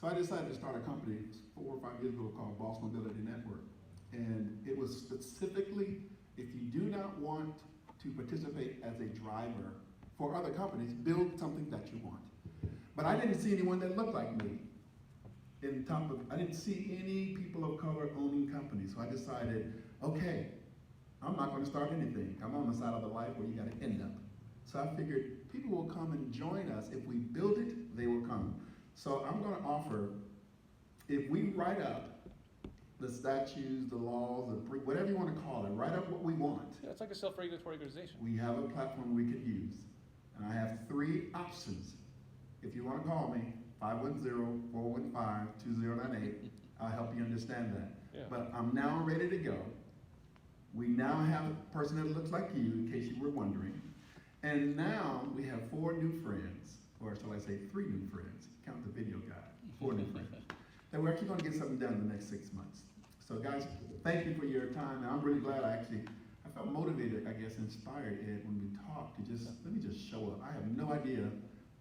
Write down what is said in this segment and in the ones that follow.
So I decided to start a company 4 or 5 years ago called Boss Mobility Network. And it was specifically, if you do not want to participate as a driver for other companies, build something that you want. But I didn't see anyone that looked like me. I didn't see any people of color owning companies. So I decided, okay, I'm not gonna start anything. I'm on the side of the life where you gotta end up. So I figured people will come and join us. If we build it, they will come. So I'm gonna offer, if we write up the statutes, the laws, whatever you wanna call it, write up what we want. Yeah, it's like a self-regulatory organization. We have a platform we could use. And I have 3 options. If you wanna call me, 510-415-2098, I'll help you understand that. Yeah. But I'm now ready to go. We now have a person that looks like you, in case you were wondering. And now we have 4 new friends, or shall I say 3 new friends, count the video guy, 4 new friends, that we're actually gonna get something done in the next 6 months. So guys, thank you for your time, and I'm really glad I felt motivated, I guess, inspired, Ed, when we talked to let me just show up. I have no idea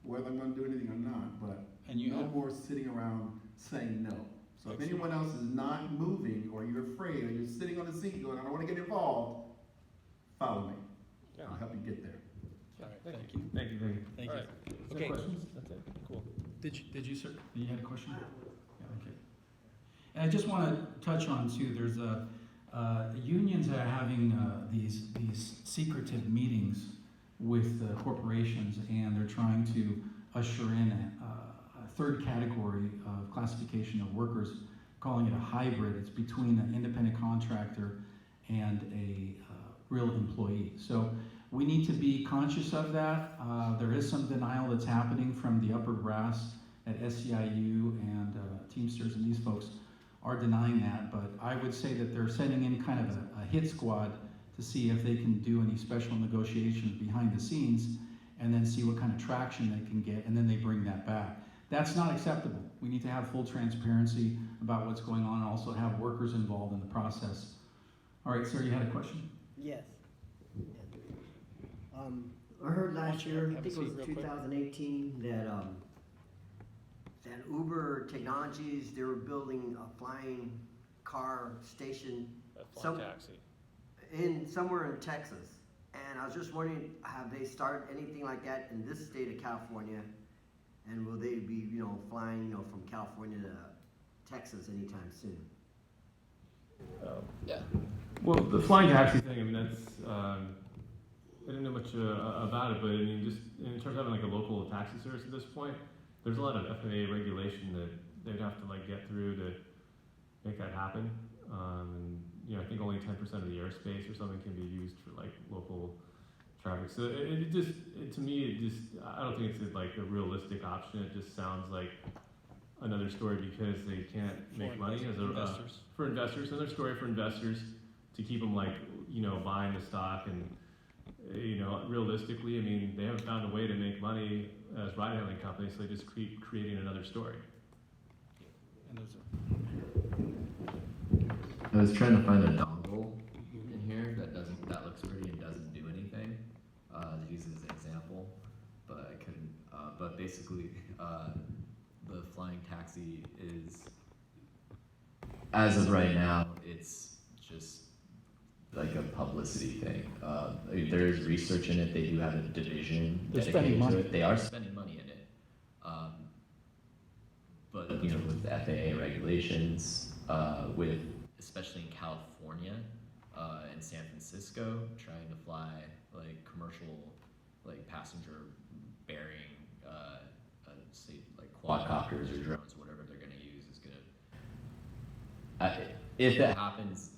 whether I'm gonna do anything or not, but no more sitting around saying no. So if anyone else is not moving, or you're afraid, or you're sitting on the seat going, I don't wanna get involved, follow me. Yeah. I'll help you get there. All right, thank you. Thank you. All right. Okay. Questions? That's it, cool. Did you, sir? You had a question? Yeah, okay. And I just want to touch on too, there's unions are having these secretive meetings with corporations, and they're trying to usher in a third category of classification of workers, calling it a hybrid. It's between an independent contractor and a real employee. So we need to be conscious of that. There is some denial that's happening from the upper brass at SEIU and Teamsters, and these folks are denying that, but I would say that they're sending in kind of a hit squad to see if they can do any special negotiations behind the scenes, and then see what kind of traction they can get, and then they bring that back. That's not acceptable. We need to have full transparency about what's going on, and also have workers involved in the process. All right, sir, you had a question? Yes. I heard last year, I think it was 2018, that Uber Technologies, they were building a flying car station Taxi. somewhere in Texas. And I was just wondering, have they started anything like that in this state of California? And will they be, flying, from California to Texas anytime soon? Yeah. Well, the flying taxi thing, I mean, that's, I didn't know much about it, but I mean, just in terms of having like a local taxi service at this point, there's a lot of FAA regulation that they'd have to like get through to make that happen. And I think only 10% of the airspace or something can be used for like local traffic. So to me, I don't think it's like a realistic option. It just sounds like another story because they can't make money as for investors. Another story for investors to keep them like, buying the stock. And, realistically, I mean, they haven't found a way to make money as ride-hailing companies, so they just keep creating another story. I was trying to find a dongle in here that looks pretty and doesn't do anything. To use as an example, but I couldn't. But basically, the flying taxi is, as of right now, it's just like a publicity thing. There is research in it. They do have a division dedicated to it. They are spending money in it. But with the FAA regulations, especially in California and San Francisco, trying to fly like commercial, like passenger bearing, say like quadcopters or drones, whatever they're gonna use is gonna. If that happens,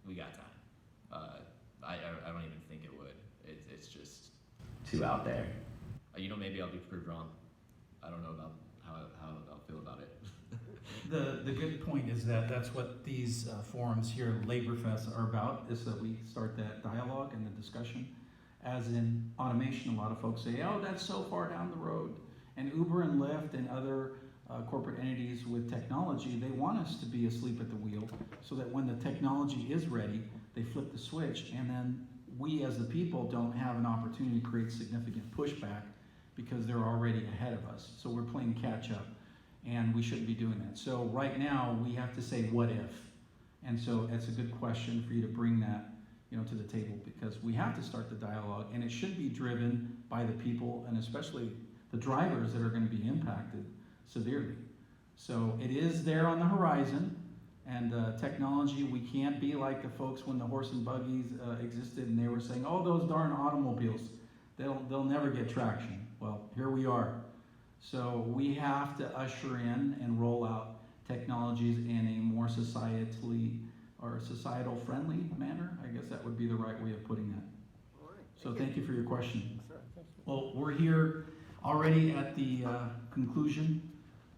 we got time. I don't even think it would. It's just too out there. Maybe I'll be proved wrong. I don't know about how I'll feel about it. The good point is that that's what these forums here, LaborFest, are about, is that we start that dialogue and the discussion. As in automation, a lot of folks say, oh, that's so far down the road. And Uber and Lyft and other corporate entities with technology, they want us to be asleep at the wheel so that when the technology is ready, they flip the switch, and then we as the people don't have an opportunity to create significant pushback because they're already ahead of us. So we're playing catch up. and we shouldn't be doing that. So right now, we have to say, what if? And so it's a good question for you to bring that, to the table, because we have to start the dialogue, and it should be driven by the people, and especially the drivers that are going to be impacted severely. So it is there on the horizon, and technology, we can't be like the folks when the horse and buggies existed, and they were saying, oh, those darn automobiles, they'll never get traction. Well, here we are. So we have to usher in and roll out technologies in a more societal friendly manner. I guess that would be the right way of putting that. All right. So thank you for your question. Sure, thank you. Well, we're here already at the conclusion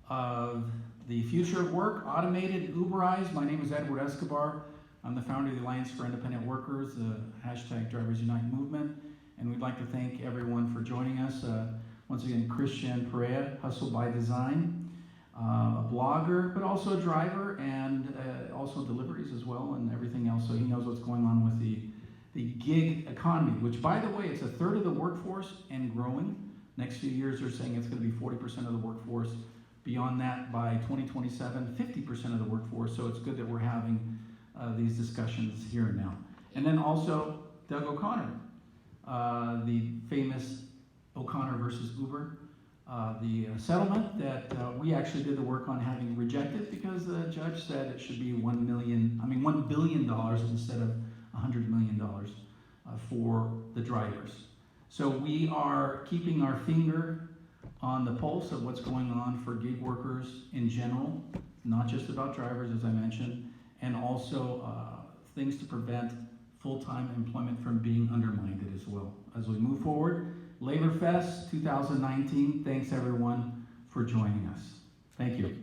of the future of work, automated, Uberized. My name is Edward Escobar. I'm the founder of the Alliance for Independent Workers, the hashtag Drivers Unite movement. And we'd like to thank everyone for joining us. Once again, Christian Perea, Hustle by Design, a blogger, but also a driver, and also deliveries as well, and everything else. So he knows what's going on with the gig economy, which, by the way, it's a third of the workforce and growing. Next few years, they're saying it's going to be 40% of the workforce. Beyond that, by 2027, 50% of the workforce. So it's good that we're having these discussions here and now. And then also Doug O'Connor, the famous O'Connor versus Uber, the settlement that we actually did the work on having rejected, because the judge said it should be $1 billion instead of $100 million for the drivers. So we are keeping our finger on the pulse of what's going on for gig workers in general, not just about drivers, as I mentioned, and also things to prevent full-time employment from being undermined as well. As we move forward, LaborFest 2019, thanks everyone for joining us. Thank you.